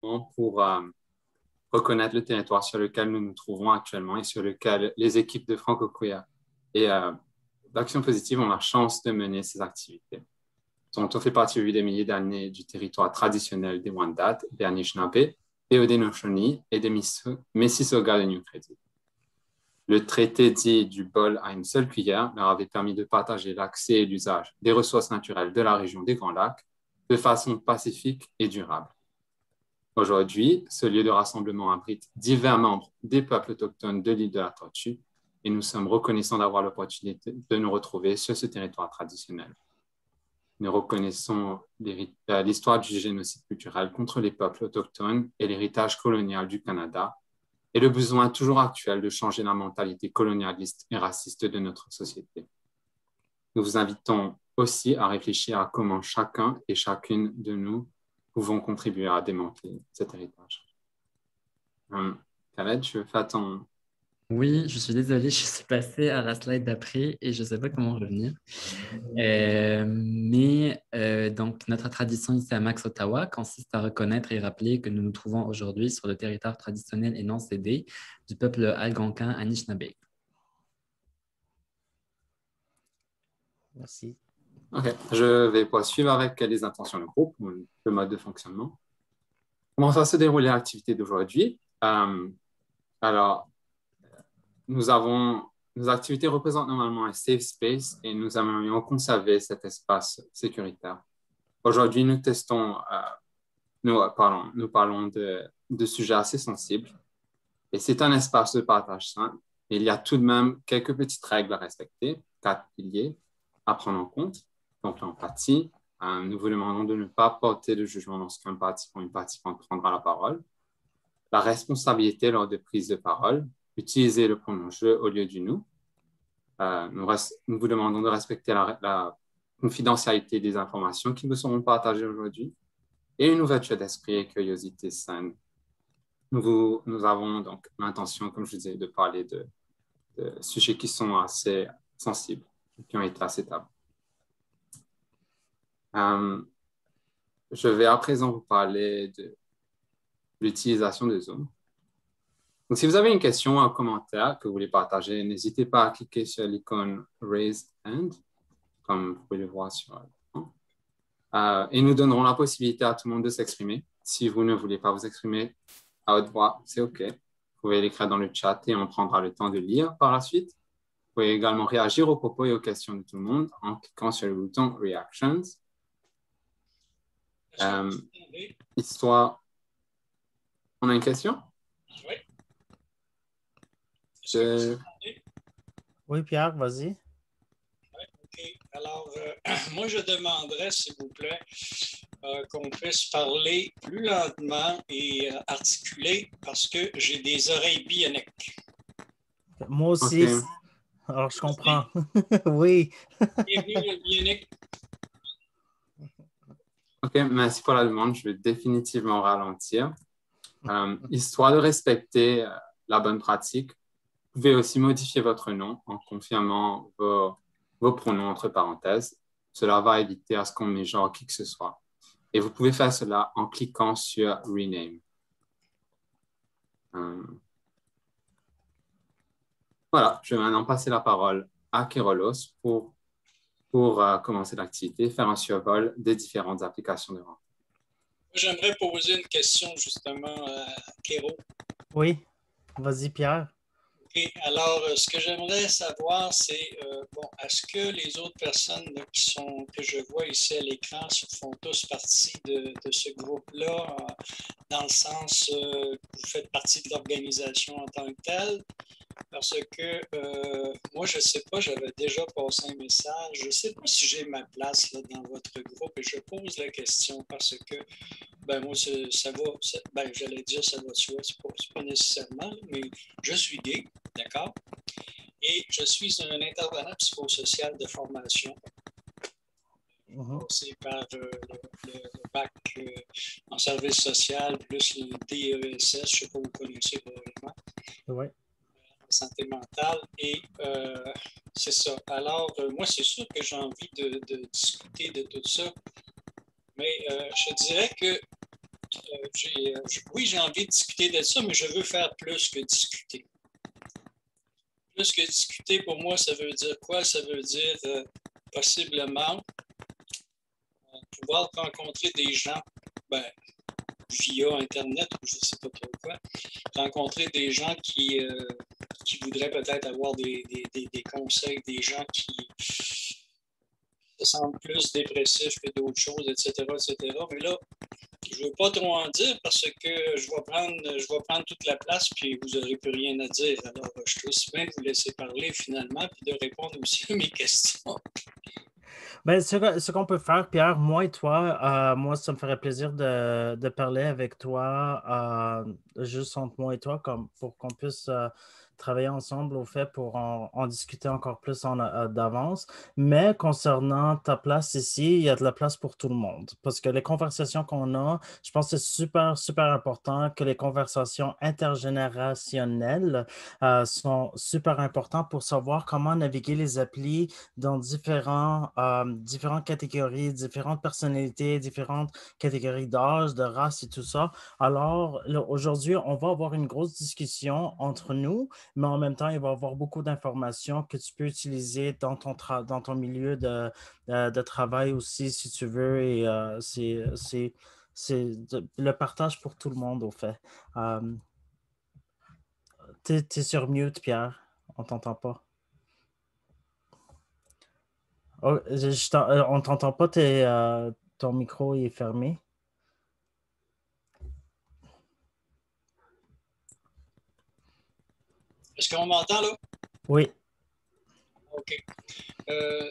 pour reconnaître le territoire sur lequel nous nous trouvons actuellement et sur lequel les équipes de Franco-Queer et d'Action Positive ont la chance de mener ces activités. Donc, on fait partie des milliers d'années du territoire traditionnel des Wendat, des Anishinaabe, des Haudenosaunee et des Mississauga de New Credit. Le traité dit du bol à une seule cuillère leur avait permis de partager l'accès et l'usage des ressources naturelles de la région des Grands Lacs de façon pacifique et durable. Aujourd'hui, ce lieu de rassemblement abrite divers membres des peuples autochtones de l'île de la Tortue et nous sommes reconnaissants d'avoir l'opportunité de nous retrouver sur ce territoire traditionnel. Nous reconnaissons l'histoire du génocide culturel contre les peuples autochtones et l'héritage colonial du Canada et le besoin toujours actuel de changer la mentalité colonialiste et raciste de notre société. Nous vous invitons aussi à réfléchir à comment chacun et chacune de nous pouvons contribuer à démanteler cet héritage. Khaled, tu veux faire ton... Oui, je suis désolée, je suis passée à la slide d'après et je ne sais pas comment revenir. Donc, notre tradition ici à Max Ottawa consiste à reconnaître et rappeler que nous nous trouvons aujourd'hui sur le territoire traditionnel et non cédé du peuple algonquin Anishinaabe. Merci. OK, je vais poursuivre avec les intentions du groupe, le mode de fonctionnement. Comment va se dérouler l'activité d'aujourd'hui? Alors, nos activités représentent normalement un safe space et nous aimerions conserver cet espace sécuritaire. Aujourd'hui, nous parlons de sujets assez sensibles et c'est un espace de partage sain. Il y a tout de même quelques petites règles à respecter, 4 piliers à prendre en compte. Donc, l'empathie. Nous vous demandons de ne pas porter de jugement lorsqu'un participant ou une participante prendra la parole. La responsabilité lors de prise de parole. Utiliser le pronom je au lieu du nous. Nous vous demandons de respecter la confidentialité des informations qui vous seront partagées aujourd'hui et une ouverture d'esprit et curiosité saine. Nous avons donc l'intention, comme je disais, de parler de sujets qui sont assez sensibles, qui ont été assez tabous. Je vais à présent vous parler de l'utilisation de Zoom. Donc, si vous avez une question ou un commentaire que vous voulez partager, n'hésitez pas à cliquer sur l'icône Raise Hand, comme vous pouvez le voir sur l'écran. Et nous donnerons la possibilité à tout le monde de s'exprimer. Si vous ne voulez pas vous exprimer à haute voix, c'est OK. Vous pouvez l'écrire dans le chat et on prendra le temps de lire par la suite. Vous pouvez également réagir aux propos et aux questions de tout le monde en cliquant sur le bouton Reactions. On a une question? Oui. Oui, Pierre, vas-y. Oui, OK. Alors, moi, je demanderais, s'il vous plaît, qu'on puisse parler plus lentement et articuler parce que j'ai des oreilles bioniques. Moi aussi. Okay. Alors, je comprends. Oui. Bienvenue, le bionique. OK, merci pour la demande. Je vais définitivement ralentir. Histoire de respecter la bonne pratique, vous pouvez aussi modifier votre nom en confirmant vos pronoms entre parenthèses. Cela va éviter à ce qu'on met genre qui que ce soit. Et vous pouvez faire cela en cliquant sur Rename. Voilà, je vais maintenant passer la parole à Kérolos pour commencer l'activité, faire un survol des différentes applications de rencontre. J'aimerais poser une question justement à Kéro. Oui, vas-y Pierre. OK, alors ce que j'aimerais savoir, c'est, est-ce que les autres personnes là, que je vois ici à l'écran font tous partie de ce groupe-là, dans le sens que vous faites partie de l'organisation en tant que telle? Parce que moi, je ne sais pas, j'avais déjà passé un message. Je ne sais pas si j'ai ma place là, dans votre groupe et je pose la question parce que, moi, ça va, j'allais dire ça va de soi, c'est pas nécessairement, mais je suis gay, d'accord? Et je suis un intervenant psychosocial de formation. C'est par le bac en service social plus le DESS, je ne sais pas, vous connaissez probablement. Oui. Santé mentale et c'est ça. Alors, moi, c'est sûr que j'ai envie de discuter de tout ça, mais je dirais que Oui, j'ai envie de discuter de ça, mais je veux faire plus que discuter. Plus que discuter, pour moi, ça veut dire quoi? Ça veut dire possiblement pouvoir rencontrer des gens via Internet ou je ne sais pas trop quoi, rencontrer des gens qui voudraient peut-être avoir des conseils, des gens qui se sentent plus dépressifs que d'autres choses, etc., etc. Mais là, je ne veux pas trop en dire parce que je vais prendre toute la place puis vous n'aurez plus rien à dire. Alors, je suis aussi bien de vous laisser parler finalement puis de répondre aussi à mes questions. Ben, ce qu'on peut faire, Pierre, moi et toi, moi, ça me ferait plaisir de parler avec toi, juste entre moi et toi, comme, pour qu'on puisse travailler ensemble au fait pour en discuter encore plus d'avance. Mais concernant ta place ici, il y a de la place pour tout le monde. Parce que les conversations qu'on a, je pense que c'est super, super important que les conversations intergénérationnelles sont super importantes pour savoir comment naviguer les applis dans différentes catégories, différentes personnalités, différentes catégories d'âge, de race et tout ça. Alors, là, aujourd'hui, on va avoir une grosse discussion entre nous, mais en même temps, il va y avoir beaucoup d'informations que tu peux utiliser dans ton milieu de travail aussi, si tu veux, et le partage pour tout le monde, au fait. T'es sur mute, Pierre. On t'entend pas. Oh, on t'entend pas, ton micro est fermé. Est-ce qu'on m'entend là? Oui. OK.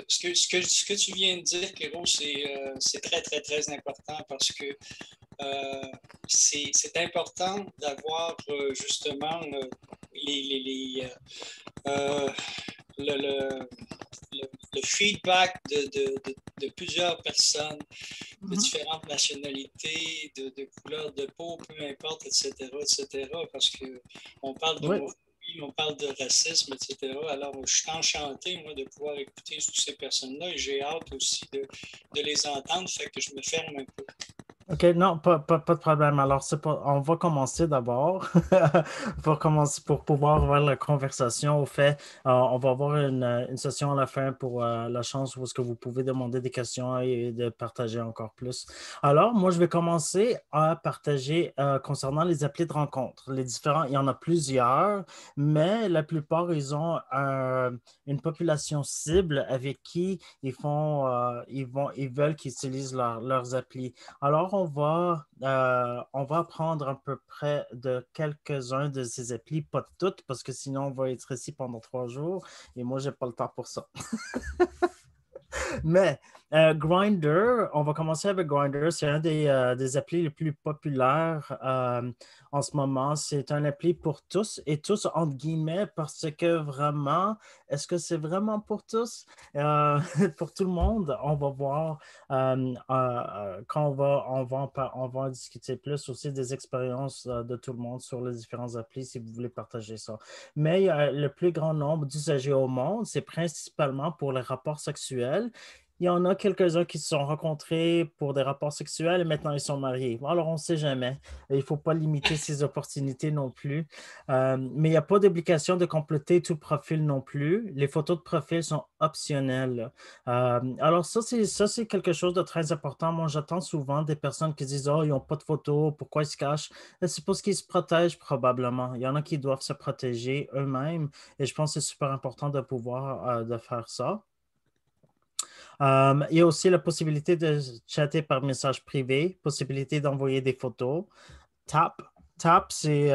Ce que tu viens de dire, Kéro, c'est très, très, très important parce que c'est important d'avoir justement euh, le, le feedback de plusieurs personnes de différentes nationalités, de couleurs de peau, peu importe, etc., etc., parce qu'on parle d'homophobie, on parle de racisme, etc. Alors, je suis enchanté, moi, de pouvoir écouter toutes ces personnes-là et j'ai hâte aussi de les entendre, fait que je me ferme un peu. OK, non, pas de problème. Alors, on va commencer d'abord pour pouvoir avoir la conversation. Au fait, on va avoir une session à la fin pour la chance où est-ce que vous pouvez demander des questions et de partager encore plus. Alors, moi, je vais commencer à partager concernant les applis de rencontre. Il y en a plusieurs, mais la plupart, ils ont une population cible avec qui ils veulent qu'ils utilisent leurs applis. Alors, on va apprendre à peu près de quelques-uns de ces applis, pas de toutes, parce que sinon, on va être ici pendant 3 jours et moi, j'ai pas le temps pour ça. Mais Grindr, on va commencer avec Grindr. C'est un des applis les plus populaires en ce moment. C'est un appli pour tous et tous entre guillemets parce que vraiment, est-ce que c'est vraiment pour tous? Pour tout le monde, on va voir quand on va en discuter plus aussi des expériences de tout le monde sur les différents applis si vous voulez partager ça. Mais le plus grand nombre d'usagers au monde, c'est principalement pour les rapports sexuels. Il y en a quelques-uns qui se sont rencontrés pour des rapports sexuels et maintenant ils sont mariés. Bon, alors, on ne sait jamais. Il ne faut pas limiter ces opportunités non plus. Mais il n'y a pas d'obligation de compléter tout profil non plus. Les photos de profil sont optionnelles. Alors, ça, c'est quelque chose de très important. Moi, j'attends souvent des personnes qui disent: «Oh, ils n'ont pas de photos, pourquoi ils se cachent?» C'est parce qu'ils se protègent probablement. Il y en a qui doivent se protéger eux-mêmes et je pense que c'est super important de pouvoir de faire ça. Il y a aussi la possibilité de chatter par message privé, possibilité d'envoyer des photos. Tap. Tap, c'est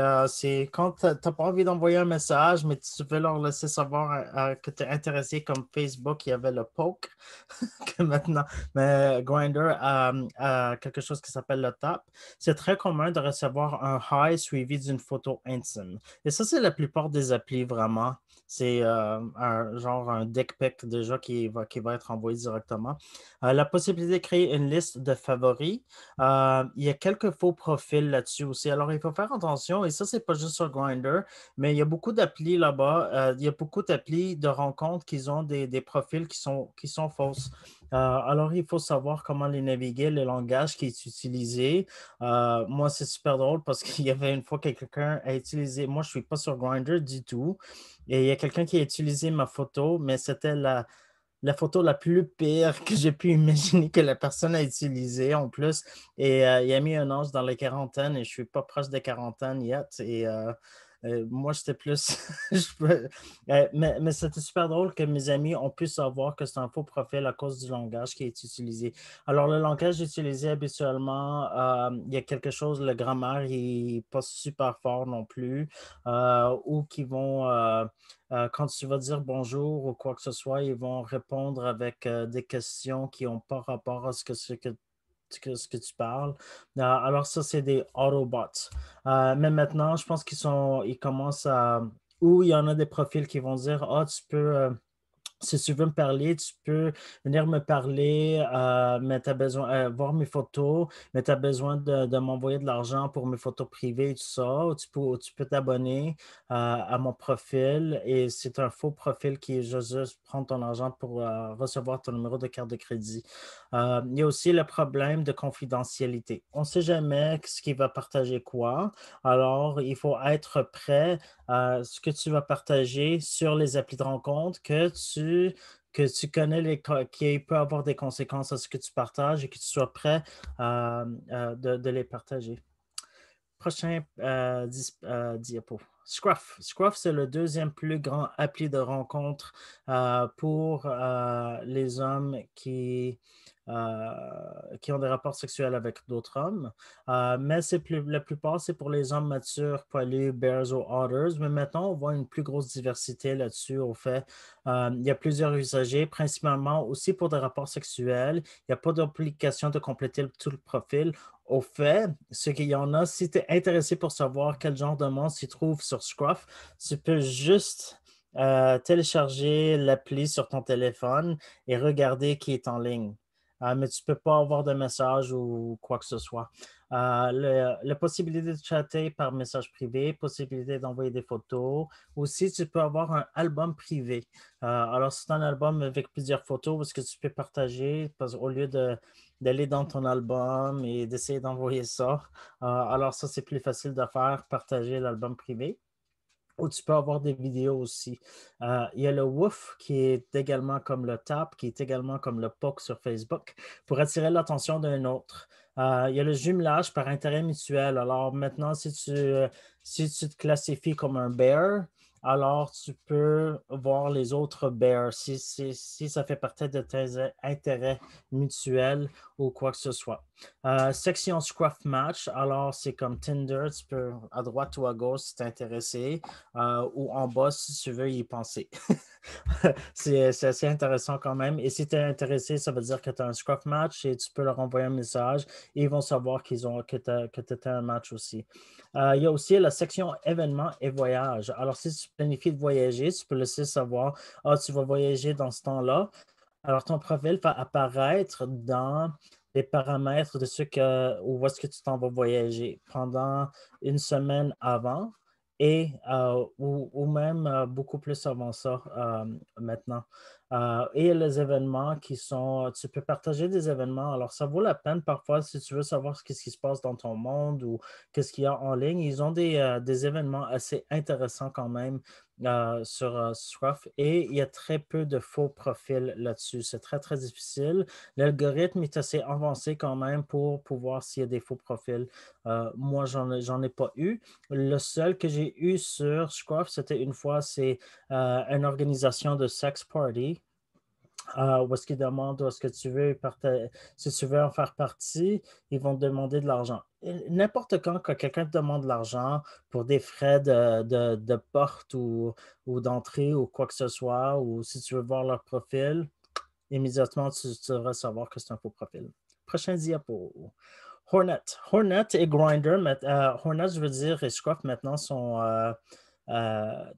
quand tu n'as pas envie d'envoyer un message, mais tu veux leur laisser savoir que tu es intéressé, comme Facebook, il y avait le poke, que maintenant, mais Grindr a quelque chose qui s'appelle le tap. C'est très commun de recevoir un hi suivi d'une photo intime. Et ça, c'est la plupart des applis vraiment. C'est genre un dick pic déjà qui va être envoyé directement. La possibilité de créer une liste de favoris. Il y a quelques faux profils là-dessus aussi. Alors, il faut faut faire attention, et ça, c'est pas juste sur Grindr, mais il y a beaucoup d'applis là-bas. Il y a beaucoup d'applis de rencontres qui ont des profils qui sont fausses. Alors, il faut savoir comment les naviguer, le langage qui est utilisé. Moi, c'est super drôle parce qu'il y avait une fois que quelqu'un a utilisé, moi, je suis pas sur Grindr du tout, et il y a quelqu'un qui a utilisé ma photo, mais c'était la photo la plus pire que j'ai pu imaginer que la personne a utilisée en plus. Et il a mis un âge dans les quarantaines et je suis pas proche des quarantaines yet. Et moi, j'étais plus. Mais c'était super drôle que mes amis ont pu savoir que c'est un faux profil à cause du langage qui est utilisé. Alors, le langage utilisé habituellement, il y a quelque chose, le grammaire n'est pas super fort non plus, ou qui vont. Quand tu vas dire bonjour ou quoi que ce soit, ils vont répondre avec des questions qui n'ont pas rapport à ce que tu parles. Alors ça, c'est des Autobots. Mais maintenant, je pense ils commencent à... Ou il y en a des profils qui vont dire, ah, tu peux... si tu veux me parler, tu peux venir me parler, mais tu as besoin voir mes photos, mais tu as besoin de m'envoyer de l'argent pour mes photos privées et tout ça. Tu peux t'abonner à mon profil et c'est un faux profil qui est juste prendre ton argent pour recevoir ton numéro de carte de crédit. Il y a aussi le problème de confidentialité. On ne sait jamais ce qui va partager quoi. Alors, il faut être prêt à ce que tu vas partager sur les applis de rencontre que tu connais qui peut avoir des conséquences à ce que tu partages et que tu sois prêt de les partager. Prochain diapo. Scruff. Scruff, c'est le deuxième plus grand appli de rencontre pour les hommes qui ont des rapports sexuels avec d'autres hommes. Mais la plupart, c'est pour les hommes matures, poilus, bears ou otters. Mais maintenant, on voit une plus grosse diversité là-dessus. Au fait, il y a plusieurs usagers, principalement aussi pour des rapports sexuels. Il n'y a pas d'obligation de compléter tout le profil. Au fait, ce qu'il y en a, si tu es intéressé pour savoir quel genre de monde s'y trouve sur Scruff, tu peux juste télécharger l'appli sur ton téléphone et regarder qui est en ligne. Mais tu ne peux pas avoir de message ou quoi que ce soit. La possibilité de chatter par message privé, possibilité d'envoyer des photos. Aussi, tu peux avoir un album privé. Alors, c'est un album avec plusieurs photos parce que tu peux partager au lieu d'aller dans ton album et d'essayer d'envoyer ça. Alors, ça, c'est plus facile de faire, partager l'album privé. Ou tu peux avoir des vidéos aussi. Il y a le Woof qui est également comme le Tap, qui est également comme le Poke sur Facebook pour attirer l'attention d'un autre. Il y a le jumelage par intérêt mutuel. Alors maintenant, si tu te classifies comme un bear, alors tu peux voir les autres bears si ça fait partie de tes intérêts mutuels ou quoi que ce soit. Section Scruff Match, alors c'est comme Tinder, tu peux à droite ou à gauche si tu es intéressé, ou en bas si tu veux y penser. C'est assez intéressant quand même. Et si tu es intéressé, ça veut dire que tu as un Scruff Match et tu peux leur envoyer un message et ils vont savoir que tu as un match aussi. Il y a aussi la section événements et voyages. Alors, si tu planifies de voyager, tu peux laisser savoir, tu vas voyager dans ce temps-là. Alors, ton profil va apparaître dans les paramètres de où est-ce que tu t'en vas voyager pendant une semaine avant et ou même beaucoup plus avant ça maintenant. Et les événements tu peux partager des événements. Alors, ça vaut la peine parfois si tu veux savoir ce qui se passe dans ton monde ou qu'est-ce qu'il y a en ligne. Ils ont des événements assez intéressants quand même sur Scruff et il y a très peu de faux profils là-dessus. C'est très, très difficile. L'algorithme est assez avancé quand même pour pouvoir s'il y a des faux profils. Moi, j'en ai pas eu. Le seul que j'ai eu sur Scruff, c'était une fois, c'est une organisation de sex party. Où est-ce qu'ils demandent où est-ce que tu veux si tu veux en faire partie, ils vont te demander de l'argent. N'importe quand quelqu'un te demande de l'argent pour des frais de porte ou d'entrée ou quoi que ce soit, ou si tu veux voir leur profil, immédiatement, tu devrais savoir que c'est un faux profil. Prochain diapo. Hornet. Hornet et Grindr, Hornet, je veux dire, et Scruff maintenant sont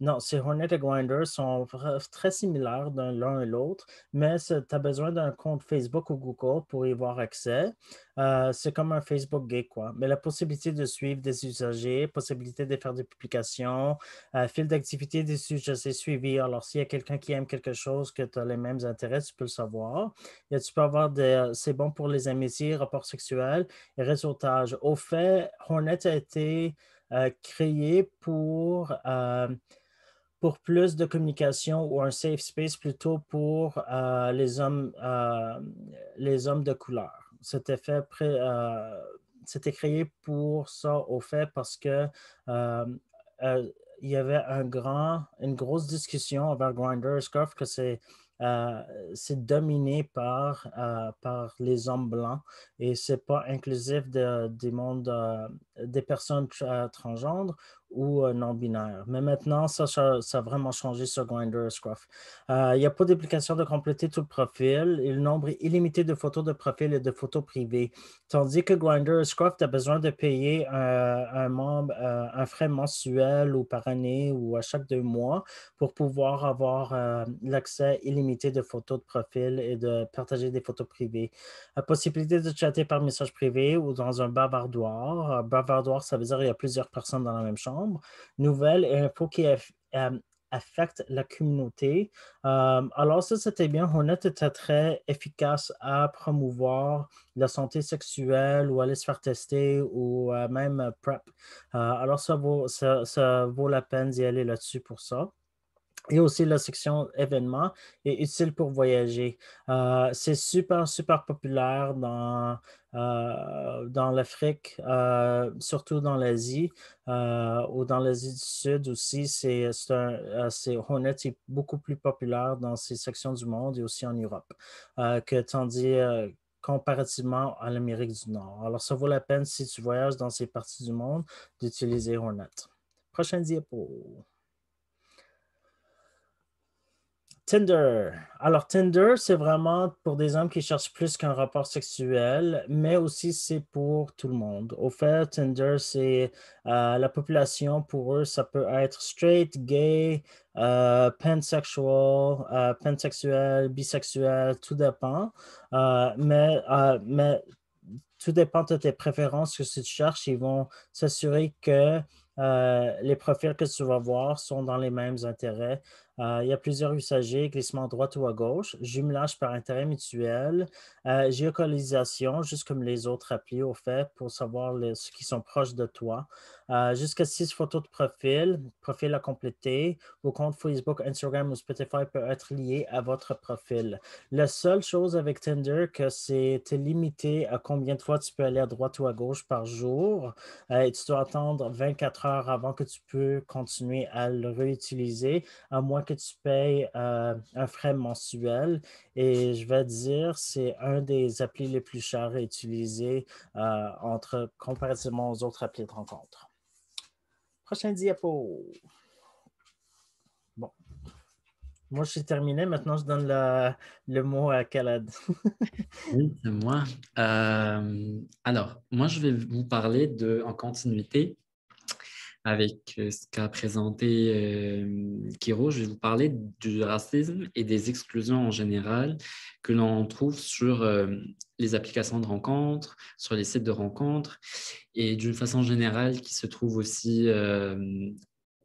non, c'est Hornet et Grindr sont très similaires l'un et l'autre, mais tu as besoin d'un compte Facebook ou Google pour y avoir accès. C'est comme un Facebook gay, quoi. Mais la possibilité de suivre des usagers, possibilité de faire des publications, fil d'activité des usagers suivis. Alors, s'il y a quelqu'un qui aime quelque chose, que tu as les mêmes intérêts, tu peux le savoir. Et tu peux avoir c'est bon pour les amitiés, rapports sexuels et réseautage. Au fait, Hornet a été créé pour plus de communication ou un safe space plutôt pour les hommes de couleur. C'était créé pour ça au fait parce que il y avait une grosse discussion envers Grindr et Scruff que c'est dominé par les hommes blancs et c'est pas inclusif des personnes transgenres ou non-binaires. Mais maintenant, ça a vraiment changé sur Grindr et Scruff. Il n'y a pas d'obligation de compléter tout le profil et le nombre est illimité de photos de profil et de photos privées. Tandis que Grindr et Scruff, tu as besoin de payer un frais mensuel ou par année ou à chaque 2 mois pour pouvoir avoir l'accès illimité de photos de profil et de partager des photos privées. La possibilité de chatter par message privé ou dans un bavardoir. Bavardoir, ça veut dire qu'il y a plusieurs personnes dans la même chambre. Nouvelles et infos qui affectent la communauté. Alors ça, c'était bien. Hornet était très efficace à promouvoir la santé sexuelle ou aller se faire tester ou même PrEP. Alors ça vaut la peine d'y aller là-dessus pour ça. Et aussi, la section événements est utile pour voyager. C'est super, super populaire dans l'Afrique, surtout dans l'Asie ou dans l'Asie du Sud aussi. Hornet est beaucoup plus populaire dans ces sections du monde et aussi en Europe, comparativement à l'Amérique du Nord. Alors, ça vaut la peine si tu voyages dans ces parties du monde d'utiliser Hornet. Prochaine diapo. Tinder. Alors, Tinder, c'est vraiment pour des hommes qui cherchent plus qu'un rapport sexuel, mais aussi c'est pour tout le monde. Au fait, Tinder, c'est la population pour eux, ça peut être straight, gay, pansexuel, bisexuel, tout dépend. Mais tout dépend de tes préférences que tu cherches. Ils vont s'assurer que les profils que tu vas voir sont dans les mêmes intérêts. Il y a plusieurs usagers, glissement à droite ou à gauche, jumelage par intérêt mutuel, géolocalisation, juste comme les autres applis au fait, pour savoir ceux qui sont proches de toi. Jusqu'à 6 photos de profil à compléter. Vos comptes Facebook, Instagram ou Spotify peuvent être liés à votre profil. La seule chose avec Tinder, que c'est limité à combien de fois tu peux aller à droite ou à gauche par jour. Et tu dois attendre 24 heures avant que tu peux continuer à le réutiliser, à moins que tu payes un frais mensuel. Et je vais dire, c'est un des applis les plus chers à utiliser comparativement aux autres applis de rencontre. Prochain diapo. Bon. Moi, je suis terminé. Maintenant, je donne le mot à Khaled. Oui, c'est moi. Alors, moi, je vais vous parler en continuité avec ce qu'a présenté Kiro. Je vais vous parler du racisme et des exclusions en général que l'on trouve sur les applications de rencontres, sur les sites de rencontres et d'une façon générale qui se trouve aussi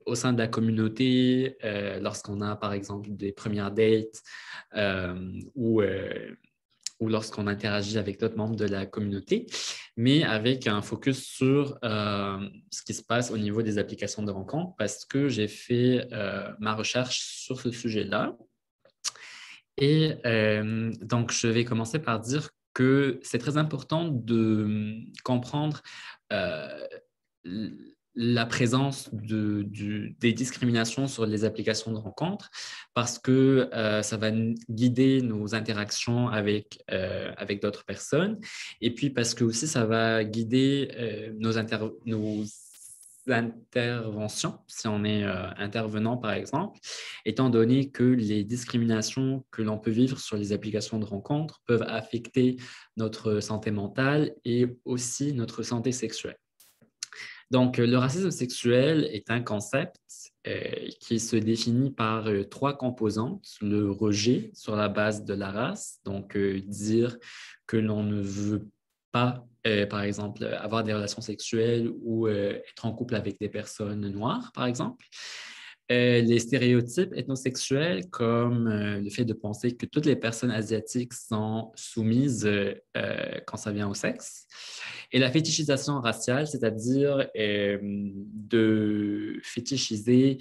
au sein de la communauté, lorsqu'on a par exemple des premières dates ou lorsqu'on interagit avec d'autres membres de la communauté, mais avec un focus sur ce qui se passe au niveau des applications de rencontres parce que j'ai fait ma recherche sur ce sujet-là. Et donc, je vais commencer par dire que c'est très important de comprendre la présence des discriminations sur les applications de rencontres parce que ça va guider nos interactions avec d'autres personnes et puis parce que aussi ça va guider nos interventions, si on est intervenant par exemple, étant donné que les discriminations que l'on peut vivre sur les applications de rencontres peuvent affecter notre santé mentale et aussi notre santé sexuelle. Donc, le racisme sexuel est un concept qui se définit par trois composantes. Le rejet sur la base de la race, donc dire que l'on ne veut pas, par exemple, avoir des relations sexuelles ou être en couple avec des personnes noires, par exemple. Les stéréotypes ethnosexuels, comme le fait de penser que toutes les personnes asiatiques sont soumises quand ça vient au sexe. Et la fétichisation raciale, c'est-à-dire de fétichiser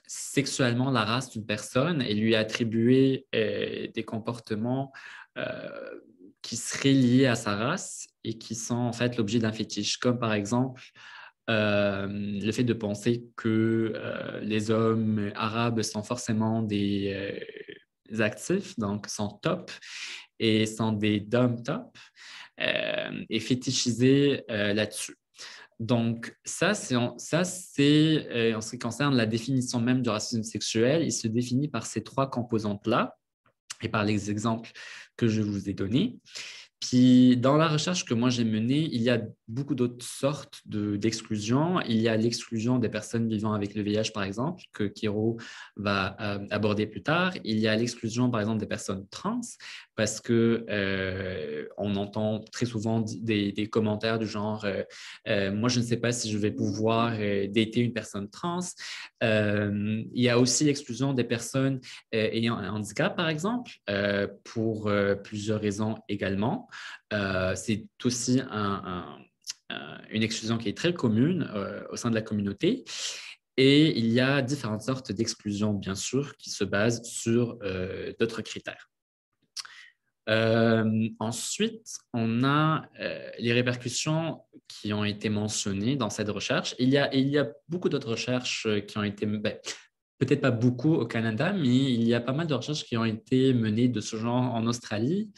sexuellement la race d'une personne et lui attribuer des comportements qui seraient liés à sa race et qui sont en fait l'objet d'un fétiche, comme par exemple le fait de penser que les hommes arabes sont forcément des actifs, donc sont top, et sont des dom top, et fétichisés là-dessus. Donc, ça, c'est en ce qui concerne la définition même du racisme sexuel. Il se définit par ces trois composantes-là et par les exemples que je vous ai donnés. Puis, dans la recherche que moi j'ai menée, il y a beaucoup d'autres sortes d'exclusion. Il y a l'exclusion des personnes vivant avec le VIH, par exemple, que Kiro va aborder plus tard. Il y a l'exclusion, par exemple, des personnes trans, parce qu'on entend très souvent des commentaires du genre moi, je ne sais pas si je vais pouvoir dater une personne trans. Il y a aussi l'exclusion des personnes ayant un handicap, par exemple, pour plusieurs raisons également. C'est aussi une exclusion qui est très commune au sein de la communauté. Et il y a différentes sortes d'exclusion, bien sûr, qui se basent sur d'autres critères. Ensuite, on a les répercussions qui ont été mentionnées dans cette recherche. Il y a beaucoup d'autres recherches qui ont été, peut-être pas beaucoup au Canada, mais il y a pas mal de recherches qui ont été menées de ce genre en Australie,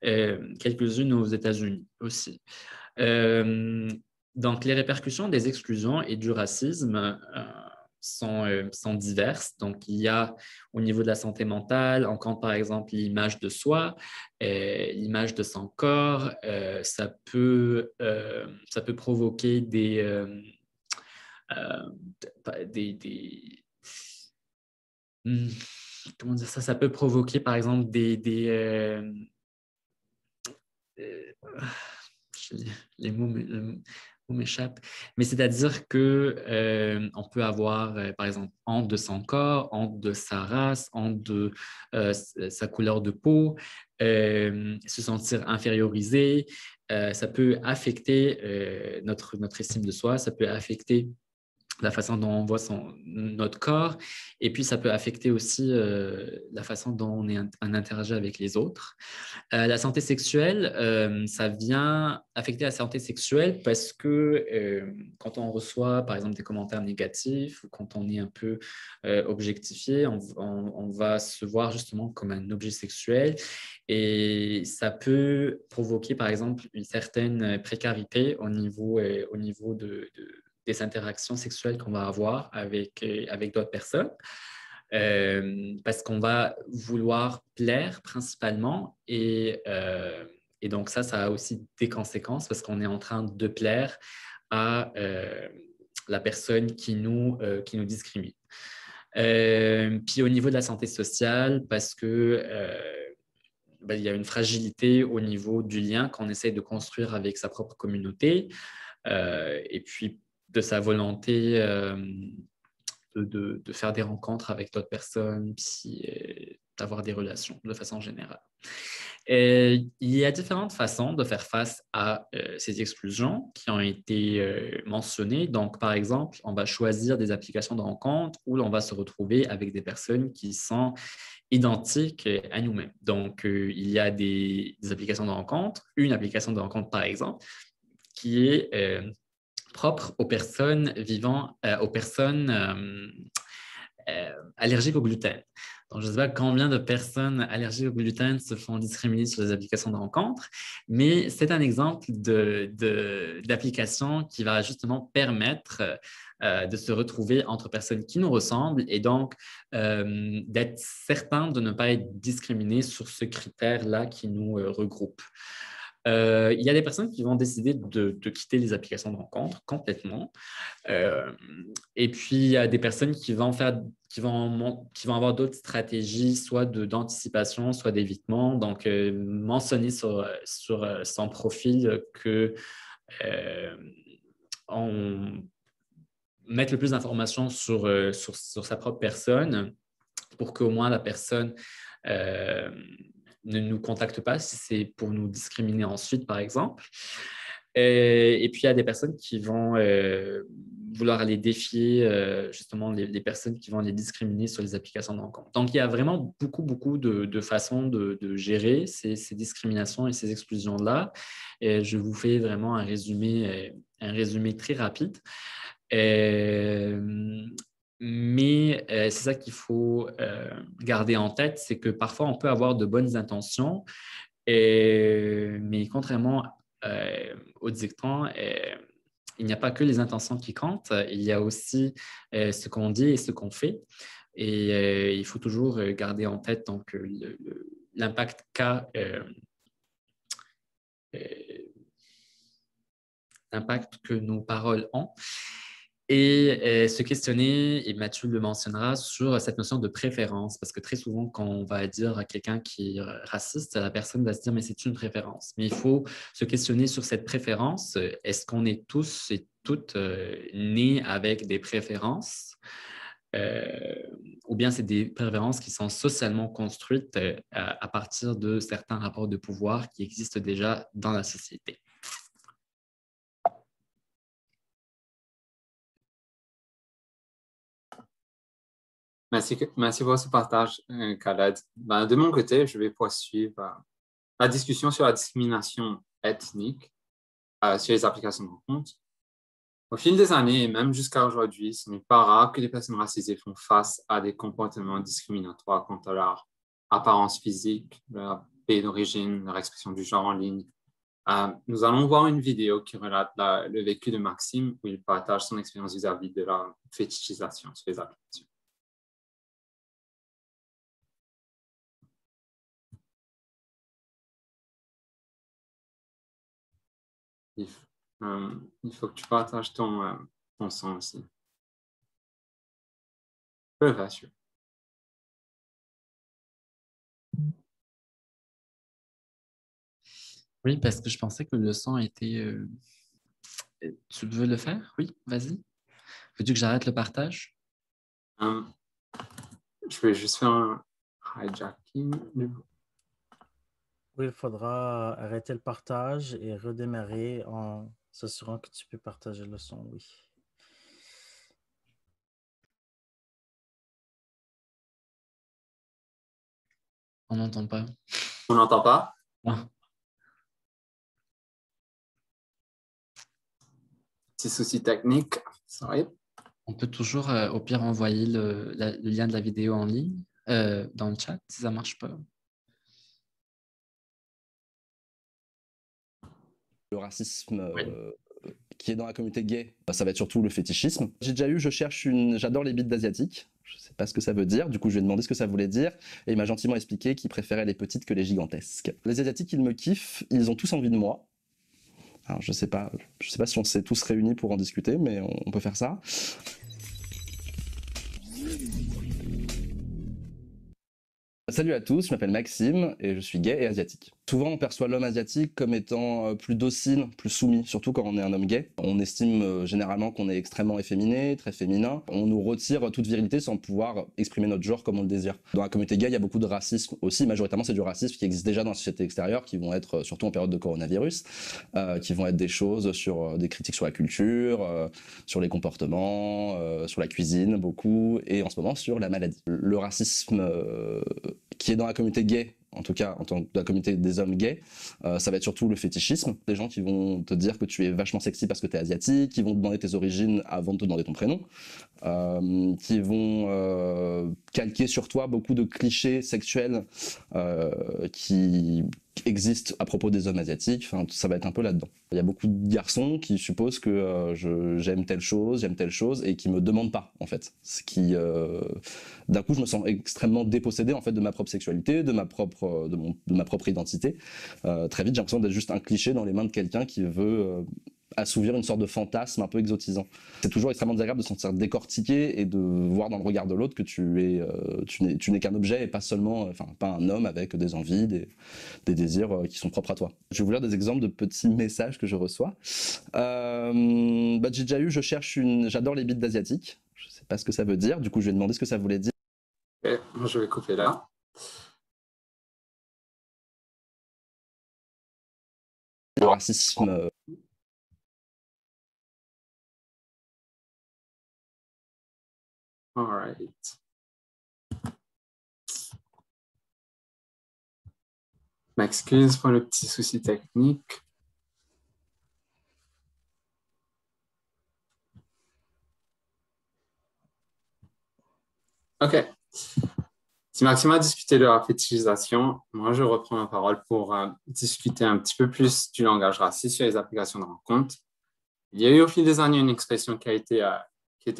quelques-unes aux États-Unis aussi. Donc, les répercussions des exclusions et du racisme sont diverses. Donc, il y a au niveau de la santé mentale, on compte par exemple l'image de soi, l'image de son corps. Ça peut provoquer comment dire ça? Ça peut provoquer par exemple les mots m'échappent, mais c'est-à-dire qu'on peut avoir, par exemple, honte de son corps, honte de sa race, honte de sa couleur de peau, se sentir infériorisé. Ça peut affecter notre estime de soi, ça peut affecter la façon dont on voit notre corps, et puis ça peut affecter aussi la façon dont on interagit avec les autres. La santé sexuelle, ça vient affecter la santé sexuelle parce que quand on reçoit, par exemple, des commentaires négatifs ou quand on est un peu objectifié, on va se voir justement comme un objet sexuel et ça peut provoquer, par exemple, une certaine précarité au niveau des interactions sexuelles qu'on va avoir avec d'autres personnes. Parce qu'on va vouloir plaire principalement et donc ça a aussi des conséquences parce qu'on est en train de plaire à la personne qui nous discrimine. Puis au niveau de la santé sociale, parce que il y a une fragilité au niveau du lien qu'on essaie de construire avec sa propre communauté et puis de sa volonté de faire des rencontres avec d'autres personnes, puis d'avoir des relations de façon générale. Il y a différentes façons de faire face à ces exclusions qui ont été mentionnées. Donc, par exemple, on va choisir des applications de rencontres où l'on va se retrouver avec des personnes qui sont identiques à nous-mêmes. Donc, il y a des applications de rencontres. Une application de rencontre, par exemple, qui est propre aux personnes allergiques au gluten. Donc, je ne sais pas combien de personnes allergiques au gluten se font discriminer sur les applications de rencontres, mais c'est un exemple d'application qui va justement permettre de se retrouver entre personnes qui nous ressemblent et donc d'être certain de ne pas être discriminé sur ce critère-là qui nous regroupe. Il y a des personnes qui vont décider de quitter les applications de rencontre complètement. Et puis, il y a des personnes qui vont avoir d'autres stratégies, soit d'anticipation, soit d'évitement. Donc, mentionner sur son profil que on mette le plus d'informations sur sa propre personne pour qu'au moins la personne ne nous contacte pas si c'est pour nous discriminer ensuite, par exemple. Et puis, il y a des personnes qui vont vouloir aller défier justement les personnes qui vont les discriminer sur les applications de rencontre. Donc, il y a vraiment beaucoup de façons de gérer ces discriminations et ces exclusions-là. Et je vous fais vraiment un résumé très rapide. Mais c'est ça qu'il faut garder en tête, c'est que parfois, on peut avoir de bonnes intentions, mais contrairement au dicton, il n'y a pas que les intentions qui comptent, il y a aussi ce qu'on dit et ce qu'on fait. Et il faut toujours garder en tête donc, l'impact l'impact que nos paroles ont. Et se questionner, et Mathieu le mentionnera, sur cette notion de préférence, parce que très souvent, quand on va dire à quelqu'un qui est raciste, la personne va se dire « mais c'est une préférence ». Mais il faut se questionner sur cette préférence. Est-ce qu'on est tous et toutes nés avec des préférences ou bien c'est des préférences qui sont socialement construites à partir de certains rapports de pouvoir qui existent déjà dans la société. Merci pour ce partage, Khaled. De mon côté, je vais poursuivre la discussion sur la discrimination ethnique sur les applications de rencontre. Au fil des années, et même jusqu'à aujourd'hui, ce n'est pas rare que les personnes racisées font face à des comportements discriminatoires quant à leur apparence physique, leur pays d'origine, leur expression du genre en ligne. Nous allons voir une vidéo qui relate le vécu de Maxime, où il partage son expérience vis-à-vis de la fétichisation sur les applications. Il faut que tu partages ton son aussi. Je le rassure. Oui, parce que je pensais que le son était... Tu veux le faire? Oui, vas-y. Veux-tu que j'arrête le partage? Je vais juste faire un hijacking. Oui, il faudra arrêter le partage et redémarrer en s'assurant que tu peux partager le son, oui. On n'entend pas. On n'entend pas? Non. Petit souci technique. Sorry. On peut toujours, au pire, envoyer le lien de la vidéo en ligne dans le chat si ça ne marche pas. Le racisme qui est dans la communauté gay, ça va être surtout le fétichisme. J'adore les bites d'asiatiques. Je ne sais pas ce que ça veut dire, du coup je lui ai demandé ce que ça voulait dire et il m'a gentiment expliqué qu'il préférait les petites que les gigantesques. Les asiatiques, ils me kiffent, ils ont tous envie de moi. Alors je sais pas si on s'est tous réunis pour en discuter, mais on peut faire ça. Salut à tous, je m'appelle Maxime et je suis gay et asiatique. Souvent on perçoit l'homme asiatique comme étant plus docile, plus soumis, surtout quand on est un homme gay. On estime généralement qu'on est extrêmement efféminé, très féminin. On nous retire toute virilité sans pouvoir exprimer notre genre comme on le désire. Dans la communauté gay, il y a beaucoup de racisme aussi. Majoritairement, c'est du racisme qui existe déjà dans la société extérieure, qui vont être, surtout en période de coronavirus, qui vont être des choses sur des critiques sur la culture, sur les comportements, sur la cuisine, beaucoup, et en ce moment sur la maladie. Le racisme qui est dans la communauté gay, en tout cas dans la communauté des hommes gays, ça va être surtout le fétichisme. Des gens qui vont te dire que tu es vachement sexy parce que tu es asiatique, qui vont te demander tes origines avant de te demander ton prénom, qui vont calquer sur toi beaucoup de clichés sexuels qui existe à propos des hommes asiatiques, enfin, ça va être un peu là-dedans. Il y a beaucoup de garçons qui supposent que j'aime telle chose, et qui me demandent pas, en fait. Ce qui, d'un coup, je me sens extrêmement dépossédé, en fait, de ma propre sexualité, de ma propre identité. Très vite, j'ai l'impression d'être juste un cliché dans les mains de quelqu'un qui veut assouvir une sorte de fantasme un peu exotisant. C'est toujours extrêmement désagréable de se sentir décortiqué et de voir dans le regard de l'autre que tu n'es qu'un objet et pas seulement, enfin, pas un homme avec des envies, des désirs qui sont propres à toi. Je vais vous lire des exemples de petits messages que je reçois. J'ai déjà eu, j'adore les beats d'asiatiques. Je sais pas ce que ça veut dire, du coup je vais demander ce que ça voulait dire. Okay, je vais couper là. Le racisme. All right. M'excuse pour le petit souci technique. OK. Si Maxime a discuté de la fétichisation, moi, je reprends la parole pour discuter un petit peu plus du langage raciste sur les applications de rencontres. Il y a eu au fil des années une expression qui a été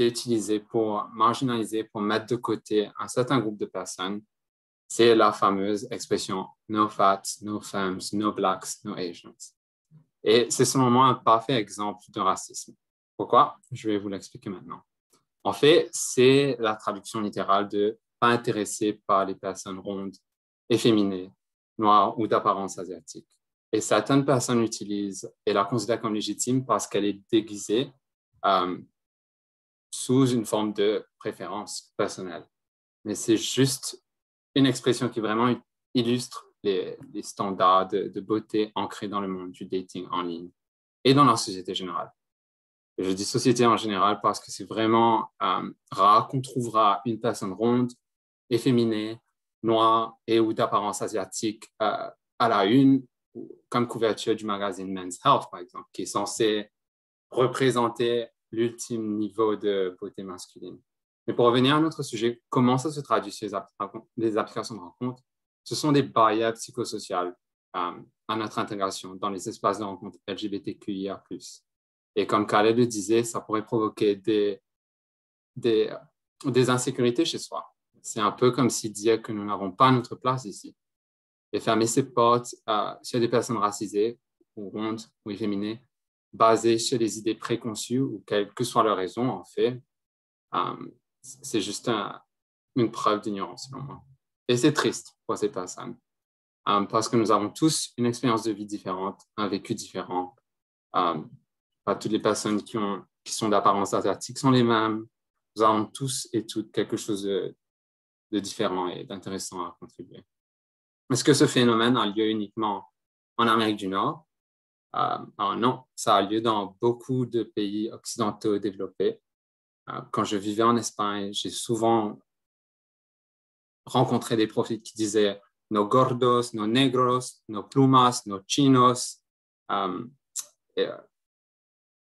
utilisée pour marginaliser, pour mettre de côté un certain groupe de personnes. C'est la fameuse expression « no fats, no femmes, no blacks, no Asians ». Et c'est selon moi un parfait exemple de racisme. Pourquoi? Je vais vous l'expliquer maintenant. En fait, c'est la traduction littérale de « pas intéressé par les personnes rondes, efféminées, noires ou d'apparence asiatique ». Et certaines personnes l'utilisent et la considèrent comme légitime parce qu'elle est déguisée sous une forme de préférence personnelle. Mais c'est juste une expression qui vraiment illustre les standards de beauté ancrés dans le monde du dating en ligne et dans la société générale. Et je dis société en général parce que c'est vraiment rare qu'on trouvera une personne ronde, efféminée, noire et ou d'apparence asiatique à la une, comme couverture du magazine Men's Health, par exemple, qui est censé représenter l'ultime niveau de beauté masculine. Mais pour revenir à notre sujet, comment ça se traduit sur les applications de rencontre? Ce sont des barrières psychosociales à notre intégration dans les espaces de rencontre LGBTQIA+. Et comme Khaled le disait, ça pourrait provoquer des insécurités chez soi. C'est un peu comme s'il disait que nous n'avons pas notre place ici. Et fermer ses portes sur des personnes racisées ou rondes ou efféminées, basées sur des idées préconçues ou quelle que soit leur raison, en fait, c'est juste une preuve d'ignorance, selon moi. Et c'est triste pour ces personnes, parce que nous avons tous une expérience de vie différente, un vécu différent. Pas toutes les personnes qui sont d'apparence asiatique sont les mêmes. Nous avons tous et toutes quelque chose de différent et d'intéressant à contribuer. Est-ce que ce phénomène a lieu uniquement en Amérique du Nord? Non, ça a lieu dans beaucoup de pays occidentaux développés. Quand je vivais en Espagne, j'ai souvent rencontré des profils qui disaient « no gordos, no negros, no plumas, no chinos ».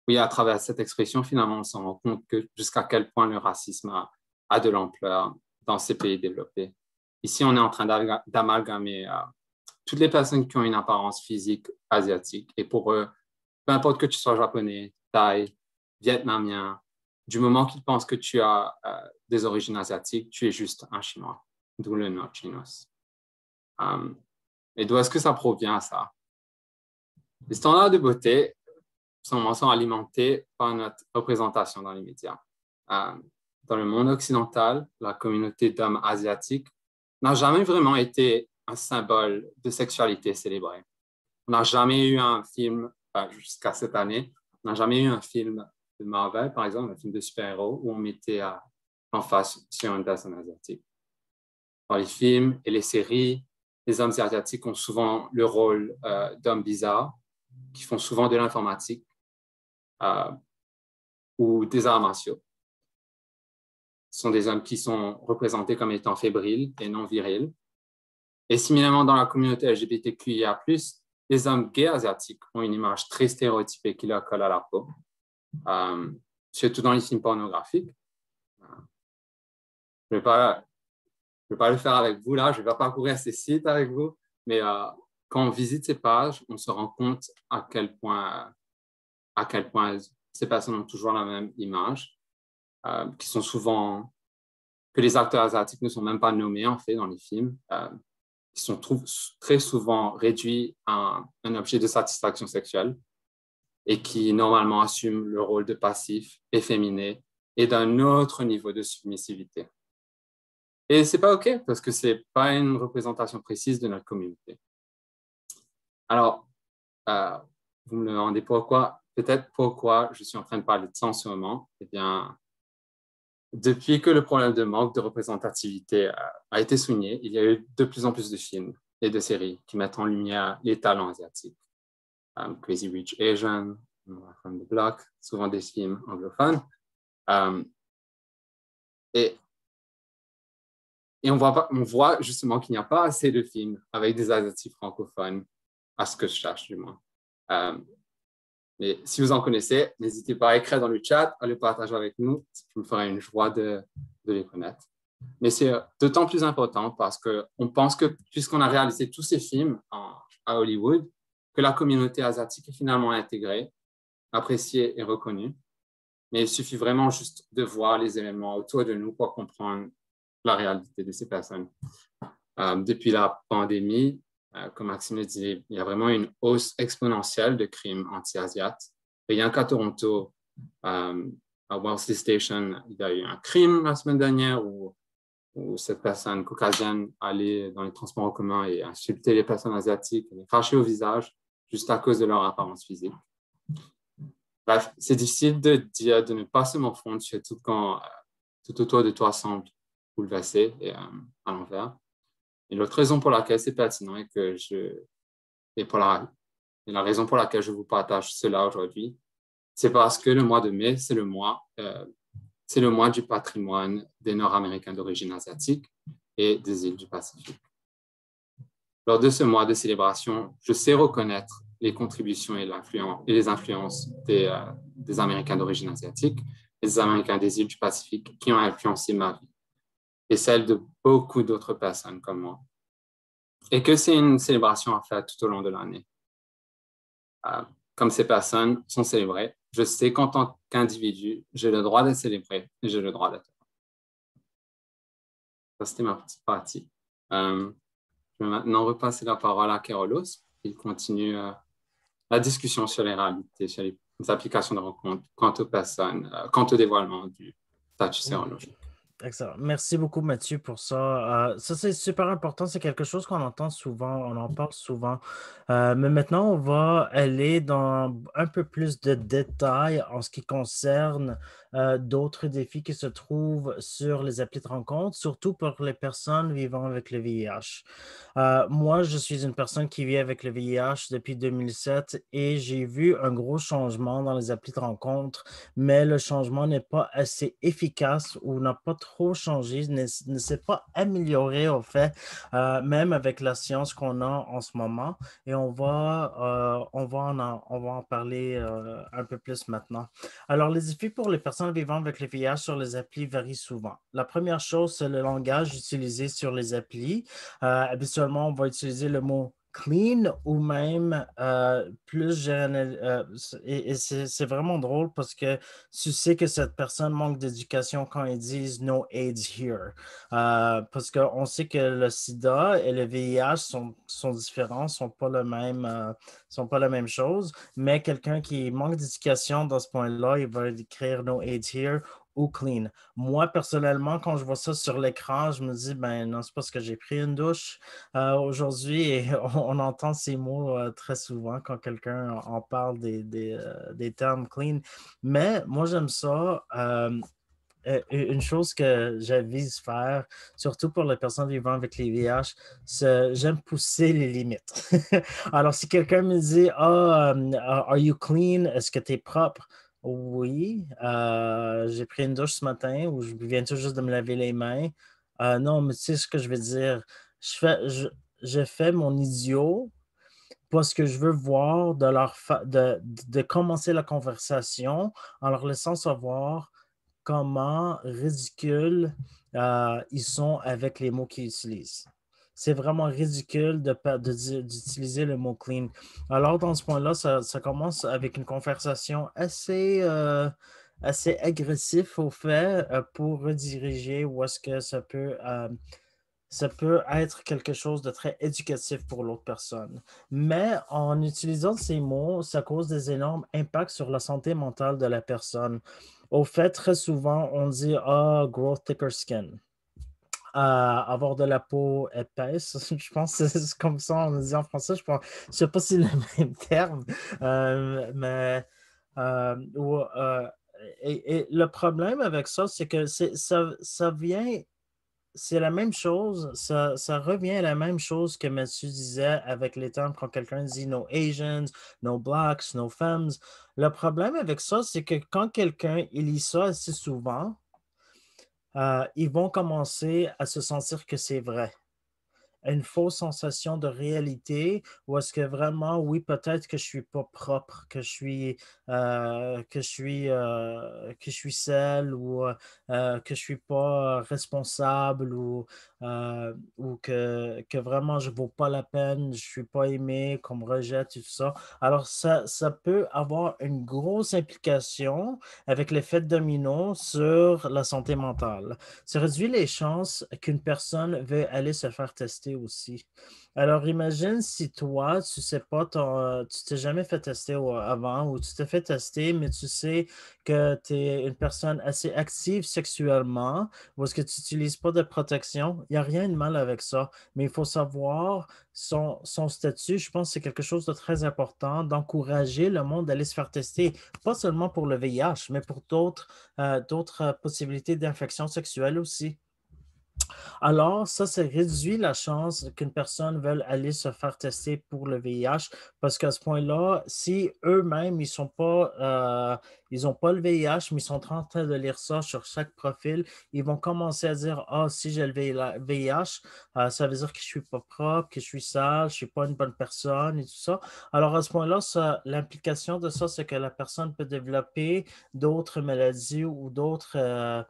Oui, à travers cette expression, finalement, on se rend compte jusqu'à quel point le racisme a de l'ampleur dans ces pays développés. Ici, on est en train d'amalgamer toutes les personnes qui ont une apparence physique asiatique. Et pour eux, peu importe que tu sois japonais, thaï, vietnamien, du moment qu'ils pensent que tu as des origines asiatiques, tu es juste un Chinois, d'où le nom chinos. Et d'où est-ce que ça provient, ça? Les standards de beauté sont alimentés par notre représentation dans les médias. Dans le monde occidental, la communauté d'hommes asiatiques n'a jamais vraiment été un symbole de sexualité célébré. On n'a jamais eu un film, jusqu'à cette année, on n'a jamais eu un film de Marvel, par exemple, un film de super-héros, où on mettait en face sur une personne asiatique. Dans les films et les séries, les hommes asiatiques ont souvent le rôle d'hommes bizarres, qui font souvent de l'informatique ou des arts martiaux. Ce sont des hommes qui sont représentés comme étant fébriles et non virils. Et similairement, dans la communauté LGBTQIA+, les hommes gays asiatiques ont une image très stéréotypée qui leur colle à la peau, surtout dans les films pornographiques. Je ne vais pas le faire avec vous là, je ne vais pas parcourir ces sites avec vous, mais quand on visite ces pages, on se rend compte à quel point ces personnes ont toujours la même image, qui sont souvent, que les acteurs asiatiques ne sont même pas nommés en fait dans les films, qui sont très souvent réduits à un objet de satisfaction sexuelle et qui normalement assument le rôle de passif, efféminé et d'un autre niveau de submissivité. Et c'est pas OK parce que c'est pas une représentation précise de notre communauté. Alors, vous me demandez peut-être pourquoi je suis en train de parler de ça en ce moment. Eh bien, depuis que le problème de manque de représentativité a été souligné, il y a eu de plus en plus de films et de séries qui mettent en lumière les talents asiatiques. Crazy Rich Asian, From the Block, souvent des films anglophones. Et on voit justement qu'il n'y a pas assez de films avec des Asiatiques francophones, à ce que je cherche du moins. Mais si vous en connaissez, n'hésitez pas à écrire dans le chat, à le partager avec nous. Ça me ferait une joie de les connaître. Mais c'est d'autant plus important parce qu'on pense que, puisqu'on a réalisé tous ces films à Hollywood, que la communauté asiatique est finalement intégrée, appréciée et reconnue. Mais il suffit vraiment juste de voir les éléments autour de nous pour comprendre la réalité de ces personnes. Depuis la pandémie, comme Maxime le disait, il y a vraiment une hausse exponentielle de crimes anti-asiates. Rien qu'à Toronto, à Wellesley Station, il y a eu un crime la semaine dernière où cette personne caucasienne allait dans les transports en commun et insultait les personnes asiatiques, les cracher au visage juste à cause de leur apparence physique. Bref, c'est difficile de dire de ne pas se morfondre, surtout quand tout autour de toi semble bouleversé et à l'envers. Et l'autre raison pour laquelle c'est pertinent et la raison pour laquelle je vous partage cela aujourd'hui, c'est parce que le mois de mai, c'est le mois du patrimoine des Nord-Américains d'origine asiatique et des îles du Pacifique. Lors de ce mois de célébration, je sais reconnaître les contributions et les influences des Américains d'origine asiatique et des Américains des îles du Pacifique qui ont influencé ma vie et celle de beaucoup d'autres personnes comme moi. Et que c'est une célébration à faire tout au long de l'année. Comme ces personnes sont célébrées, je sais qu'en tant qu'individu, j'ai le droit de célébrer et j'ai le droit d'être. Ça, c'était ma petite partie. Je vais maintenant repasser la parole à Kerolos. Il continue la discussion sur les réalités, sur les applications de rencontre quant aux personnes, quant au dévoilement du statut sérologique. Excellent. Merci beaucoup, Mathieu, pour ça. Ça, c'est super important. C'est quelque chose qu'on entend souvent, on en parle souvent. Mais maintenant, on va aller dans un peu plus de détails en ce qui concerne d'autres défis qui se trouvent sur les applis de rencontre, surtout pour les personnes vivant avec le VIH. Moi, je suis une personne qui vit avec le VIH depuis 2007 et j'ai vu un gros changement dans les applis de rencontre, mais le changement n'est pas assez efficace ou n'a pas trop changé, ne s'est pas amélioré au fait, même avec la science qu'on a en ce moment. Et on va en parler un peu plus maintenant. Alors, les défis pour les personnes vivant avec le VIH sur les applis varient souvent. La première chose, c'est le langage utilisé sur les applis. Habituellement, on va utiliser le mot clean ou même plus général. Et c'est vraiment drôle parce que tu sais que cette personne manque d'éducation quand ils disent no AIDS here. Parce qu'on sait que le sida et le VIH sont différents, sont pas la même chose, mais quelqu'un qui manque d'éducation dans ce point-là, il va écrire no AIDS here ou clean. Moi, personnellement, quand je vois ça sur l'écran, je me dis, ben non, c'est parce que j'ai pris une douche aujourd'hui et on entend ces mots très souvent quand quelqu'un en parle des termes clean. Mais moi, j'aime ça. Une chose que j'avise faire, surtout pour les personnes vivant avec les VIH, c'est j'aime pousser les limites. Alors, si quelqu'un me dit, are you clean? Est-ce que tu es propre? Oui, j'ai pris une douche ce matin ou je viens tout juste de me laver les mains. Non, mais tu sais ce que je veux dire. Je fais mon idiot parce que je veux voir de commencer la conversation en leur laissant savoir comment ridicules ils sont avec les mots qu'ils utilisent. c'est vraiment ridicule d'utiliser le mot clean. Alors, dans ce point-là, ça commence avec une conversation assez agressive au fait pour rediriger où est-ce que ça peut être quelque chose de très éducatif pour l'autre personne. Mais en utilisant ces mots, ça cause des énormes impacts sur la santé mentale de la personne. Au fait, très souvent, on dit ah, grow thicker skin. Avoir de la peau épaisse, je pense que c'est comme ça on dit en français. Je ne sais pas si c'est le même terme, mais et le problème avec ça, c'est que ça vient c'est la même chose, ça revient à la même chose que Mathieu disait avec les termes quand quelqu'un dit no Asians, no blacks, no femmes. Le problème avec ça, c'est que quand quelqu'un lit ça assez souvent, ils vont commencer à se sentir que c'est vrai, une fausse sensation de réalité ou est-ce que vraiment, oui, peut-être que je suis pas propre, que je suis seul ou que je suis pas responsable ou que vraiment je vaux pas la peine, je suis pas aimé, qu'on me rejette et tout ça. Alors, ça peut avoir une grosse implication avec l'effet domino sur la santé mentale. Ça réduit les chances qu'une personne veuille aller se faire tester aussi. Alors, imagine si toi, tu sais pas, tu t'es jamais fait tester avant ou tu t'es fait tester, mais tu sais que tu es une personne assez active sexuellement ou est-ce que tu n'utilises pas de protection. Il n'y a rien de mal avec ça, mais il faut savoir son statut. Je pense que c'est quelque chose de très important d'encourager le monde d'aller se faire tester, pas seulement pour le VIH, mais pour d'autres possibilités d'infection sexuelle aussi. Alors, ça réduit la chance qu'une personne veuille aller se faire tester pour le VIH parce qu'à ce point-là, si eux-mêmes, ils n'ont pas le VIH, mais ils sont en train de lire ça sur chaque profil, ils vont commencer à dire, ah, si j'ai le VIH, ça veut dire que je ne suis pas propre, que je suis sale, je ne suis pas une bonne personne et tout ça. Alors, à ce point-là, l'implication de ça, c'est que la personne peut développer d'autres maladies ou d'autres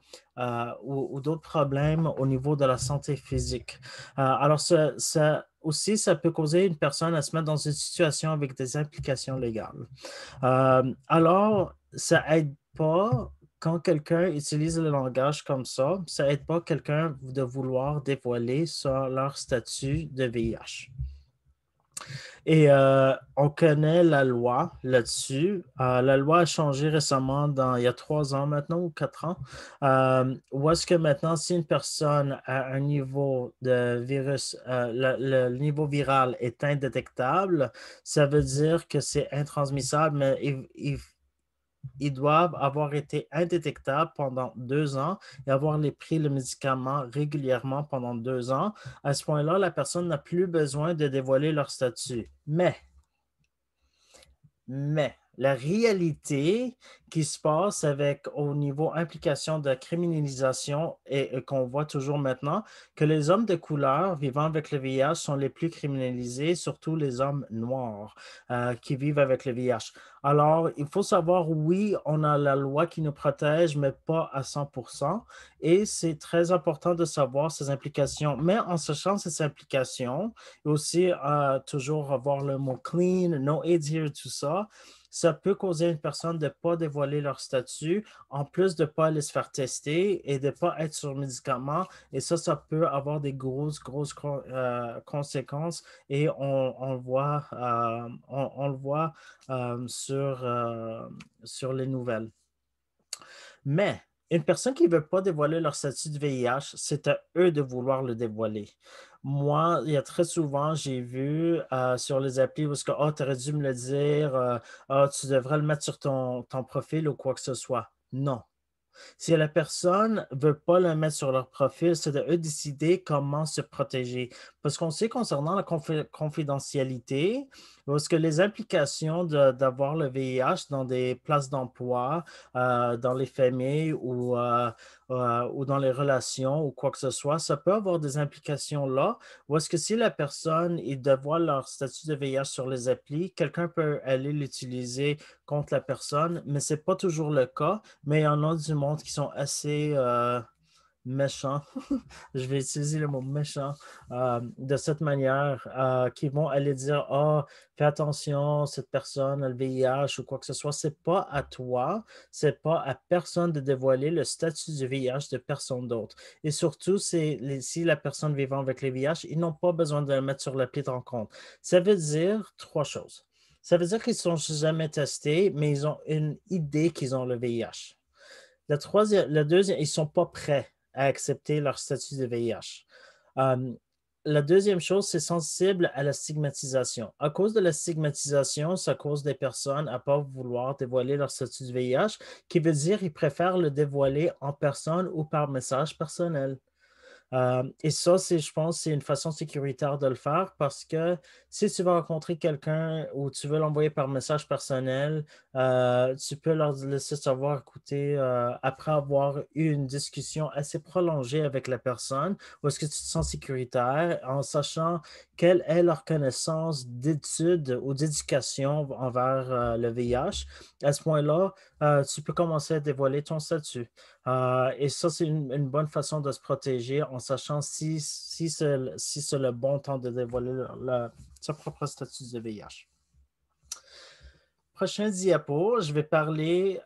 problèmes au niveau de la santé physique. Alors, aussi, ça peut causer une personne à se mettre dans une situation avec des implications légales. Alors, ça aide pas quand quelqu'un utilise le langage comme ça aide pas quelqu'un de vouloir dévoiler leur statut de VIH. Et on connaît la loi là-dessus. La loi a changé récemment il y a 3 ans maintenant ou 4 ans. Où est-ce que maintenant, si une personne a un niveau de virus, le niveau viral est indétectable, ça veut dire que c'est intransmissible, mais ils doivent avoir été indétectables pendant 2 ans et avoir pris le médicament régulièrement pendant 2 ans. À ce point-là, la personne n'a plus besoin de dévoiler leur statut. Mais la réalité qui se passe au niveau implication de criminalisation et qu'on voit toujours maintenant, que les hommes de couleur vivant avec le VIH sont les plus criminalisés, surtout les hommes noirs qui vivent avec le VIH. Alors, il faut savoir, oui, on a la loi qui nous protège, mais pas à 100%. Et c'est très important de savoir ces implications. Mais en sachant ces implications, et aussi toujours avoir le mot clean, no AIDS here, tout ça peut causer à une personne de ne pas dévoiler leur statut, en plus de ne pas aller se faire tester et de ne pas être sur le médicament. Et ça peut avoir des grosses conséquences. Et on le voit sur les nouvelles. Mais une personne qui ne veut pas dévoiler leur statut de VIH, c'est à eux de vouloir le dévoiler. Moi, il y a très souvent, j'ai vu sur les applis où tu aurais dû me le dire, tu devrais le mettre sur ton profil ou quoi que ce soit. Non. Si la personne ne veut pas le mettre sur leur profil, c'est de eux décider comment se protéger. Parce qu'on sait concernant la confidentialité, parce que les implications d'avoir le VIH dans des places d'emploi, dans les familles ou dans les relations ou quoi que ce soit, ça peut avoir des implications là. Ou est-ce que si la personne dévoile leur statut de VIH sur les applis, quelqu'un peut aller l'utiliser contre la personne, mais ce n'est pas toujours le cas, mais il y en a du monde qui sont méchants, je vais utiliser le mot méchant de cette manière, qui vont aller dire, oh, fais attention, cette personne a le VIH ou quoi que ce soit. C'est pas à toi, c'est pas à personne de dévoiler le statut du VIH de personne d'autre. Et surtout, si la personne vivant avec le VIH, ils n'ont pas besoin de le mettre sur l'appli de rencontre. Ça veut dire trois choses. Ça veut dire qu'ils ne sont jamais testés, mais ils ont une idée qu'ils ont le VIH. Le deuxième, ils ne sont pas prêts à accepter leur statut de VIH. La deuxième chose, c'est sensible à la stigmatisation. À cause de la stigmatisation, ça cause des personnes à ne pas vouloir dévoiler leur statut de VIH, qui veut dire qu'ils préfèrent le dévoiler en personne ou par message personnel. Et ça, je pense, c'est une façon sécuritaire de le faire parce que si tu vas rencontrer quelqu'un ou tu veux l'envoyer par message personnel, tu peux leur laisser savoir, écoutez, après avoir eu une discussion assez prolongée avec la personne, où est-ce que tu te sens sécuritaire en sachant quelle est leur connaissance d'études ou d'éducation envers le VIH. À ce point-là, tu peux commencer à dévoiler ton statut. Et ça, c'est une bonne façon de se protéger en sachant si c'est le bon temps de dévoiler son propre statut de VIH. Prochain diapo, je vais parler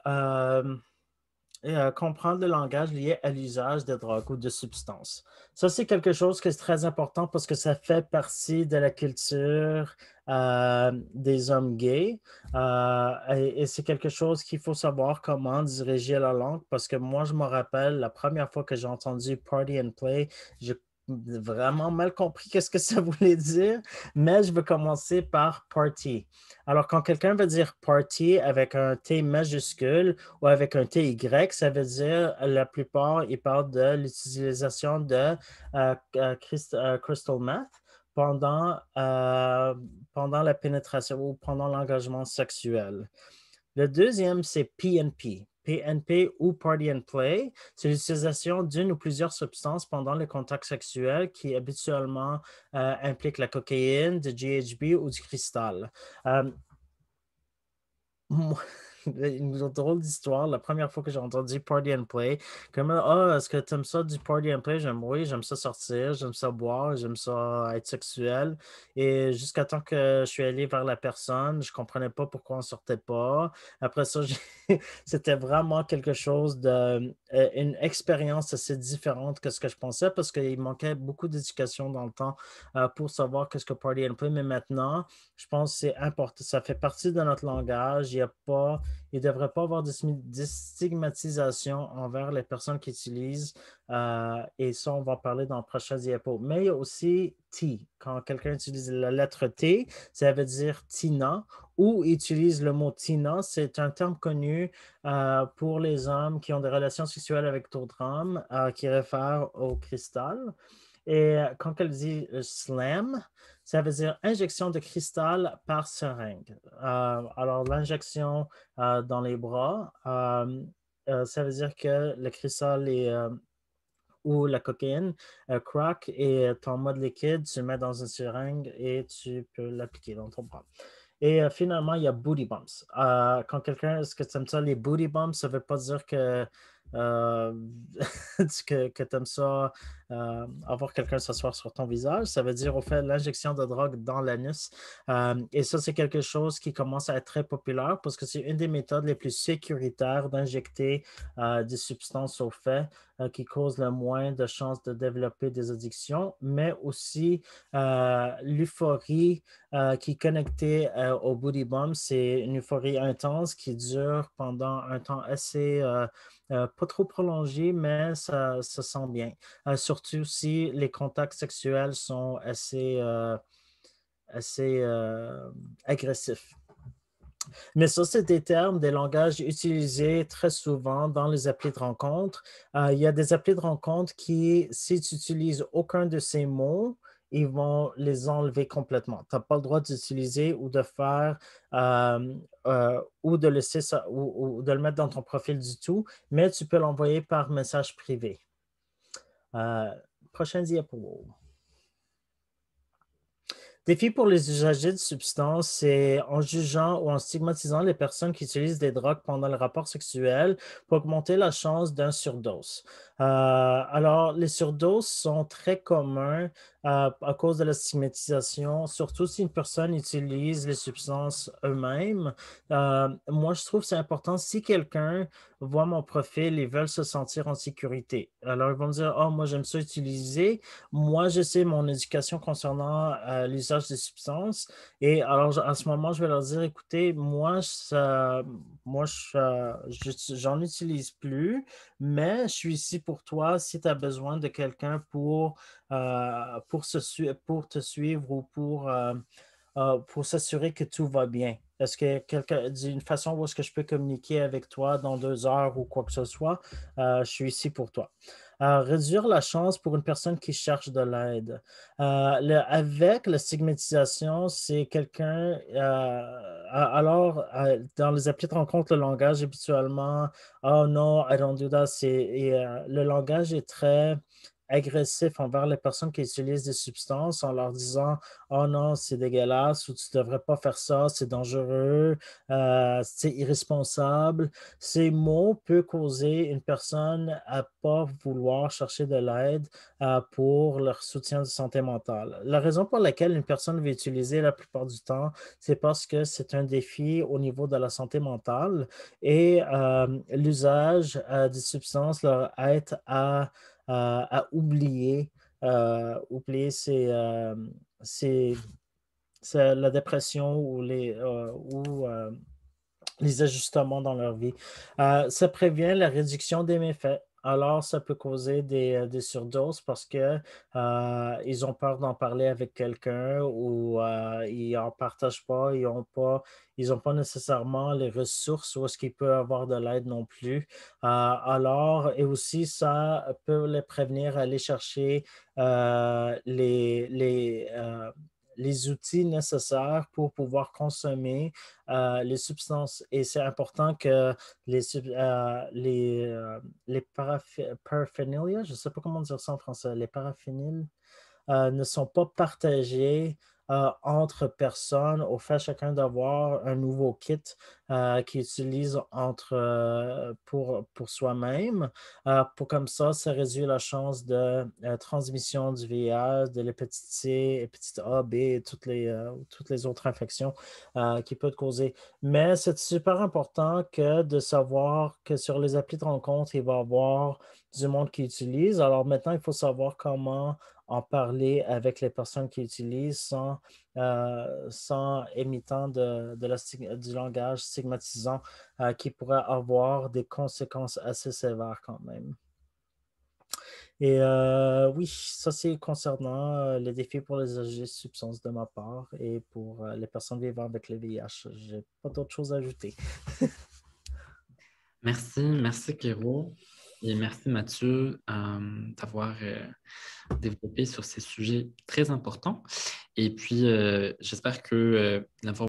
comprendre le langage lié à l'usage de drogue ou de substances. Ça, c'est quelque chose qui est très important parce que ça fait partie de la culture des hommes gays. Et c'est quelque chose qu'il faut savoir comment diriger la langue parce que moi, je me rappelle la première fois que j'ai entendu Party and Play, j'ai vraiment mal compris qu'est-ce que ça voulait dire, mais je veux commencer par party. Alors, quand quelqu'un veut dire party avec un T majuscule ou avec un TY, ça veut dire, la plupart, ils parlent de l'utilisation de crystal meth pendant la pénétration ou pendant l'engagement sexuel. Le deuxième, c'est PNP. PNP ou Party and Play, c'est l'utilisation d'une ou plusieurs substances pendant le contact sexuel qui habituellement implique la cocaïne, du GHB ou du cristal. Une drôle d'histoire. La première fois que j'ai entendu Party and Play, comme est-ce que tu aimes ça du Party and Play? Oui, j'aime ça sortir, j'aime ça boire, j'aime ça être sexuel. Et jusqu'à temps que je suis allé vers la personne, je comprenais pas pourquoi on sortait pas. Après ça, c'était vraiment quelque chose une expérience assez différente que ce que je pensais parce qu'il manquait beaucoup d'éducation dans le temps pour savoir qu'est-ce que Party and Play. Mais maintenant, je pense que c'est important. Ça fait partie de notre langage. Il ne devrait pas avoir de stigmatisation envers les personnes qui utilisent. Et ça, on va en parler dans le prochain diapo. Mais il y a aussi T. Quand quelqu'un utilise la lettre T, ça veut dire Tina ou utilise le mot Tina. C'est un terme connu pour les hommes qui ont des relations sexuelles avec d'autres hommes qui réfèrent au cristal. Et quand elle dit slam, ça veut dire injection de cristal par seringue. Alors, l'injection dans les bras, ça veut dire que le cristal ou la cocaïne crack est en mode liquide, tu le mets dans une seringue et tu peux l'appliquer dans ton bras. Et finalement, il y a booty bumps. Quand quelqu'un, est-ce que tu aimes ça, les booty bumps, ça ne veut pas dire que que tu aimes ça, avoir quelqu'un s'asseoir sur ton visage. Ça veut dire, au fait, l'injection de drogue dans l'anus. Et ça, c'est quelque chose qui commence à être très populaire parce que c'est une des méthodes les plus sécuritaires d'injecter des substances au fait qui causent le moins de chances de développer des addictions, mais aussi l'euphorie qui est connectée au booty bump. C'est une euphorie intense qui dure pendant un temps assez pas trop prolongé, mais ça sent bien. Surtout si les contacts sexuels sont assez agressifs. Mais ça, c'est des termes, des langages utilisés très souvent dans les applis de rencontre. Il y a des applis de rencontre qui, si tu utilises aucun de ces mots, ils vont les enlever complètement. Tu n'as pas le droit d'utiliser ou de faire ou de laisser ça ou de le mettre dans ton profil du tout, mais tu peux l'envoyer par message privé. Prochain diapo. Défi pour les usagers de substances, c'est en jugeant ou en stigmatisant les personnes qui utilisent des drogues pendant le rapport sexuel pour augmenter la chance d'une surdose. Alors, les surdoses sont très communs à cause de la stigmatisation, surtout si une personne utilise les substances eux-mêmes. Moi, je trouve que c'est important si quelqu'un voit mon profil et veulent se sentir en sécurité. Alors, ils vont me dire, oh, moi, j'aime ça utiliser. Moi, je sais mon éducation concernant l'usage des substances. Et alors, à ce moment, je vais leur dire, écoutez, j'en utilise plus, mais je suis ici pour toi si tu as besoin de quelqu'un pour te suivre ou pour s'assurer que tout va bien. Est-ce que d'une façon où est-ce que je peux communiquer avec toi dans 2 heures ou quoi que ce soit, je suis ici pour toi. Réduire la chance pour une personne qui cherche de l'aide. Avec la stigmatisation, c'est quelqu'un, dans les applis de rencontre, le langage habituellement, oh no, I don't do that, le langage est très agressif envers les personnes qui utilisent des substances en leur disant oh non, c'est dégueulasse ou tu ne devrais pas faire ça, c'est dangereux, c'est irresponsable. Ces mots peuvent causer une personne à ne pas vouloir chercher de l'aide pour leur soutien de santé mentale. La raison pour laquelle une personne va utiliser la plupart du temps, c'est parce que c'est un défi au niveau de la santé mentale et l'usage des substances leur aide à oublier c'est la dépression ou les ajustements dans leur vie. Ça prévient la réduction des méfaits. Alors, ça peut causer des surdoses parce que ils ont peur d'en parler avec quelqu'un ou ils n'en partagent pas, ils ont pas nécessairement les ressources où est-ce qu'ils peuvent avoir de l'aide non plus. Et aussi, ça peut les prévenir à aller chercher les outils nécessaires pour pouvoir consommer les substances. Et c'est important que les paraphernalia, je ne sais pas comment dire ça en français, les paraphéniles ne sont pas partagés entre personnes, au fait chacun d'avoir un nouveau kit qu'il utilise pour soi-même. Pour comme ça réduit la chance de transmission du VIH, de l'hépatite C, hépatite A, B et toutes les autres infections qui peuvent causer. Mais c'est super important de savoir que sur les applis de rencontre, il va y avoir du monde qui utilise. Alors maintenant, il faut savoir comment en parler avec les personnes qui utilisent sans émettant du langage stigmatisant qui pourrait avoir des conséquences assez sévères quand même. Et oui, ça c'est concernant les défis pour les agents de substances de ma part et pour les personnes vivant avec le VIH. Je n'ai pas d'autre chose à ajouter. Merci Kéro. Et merci Mathieu d'avoir développé sur ces sujets très importants. Et puis, j'espère que l'information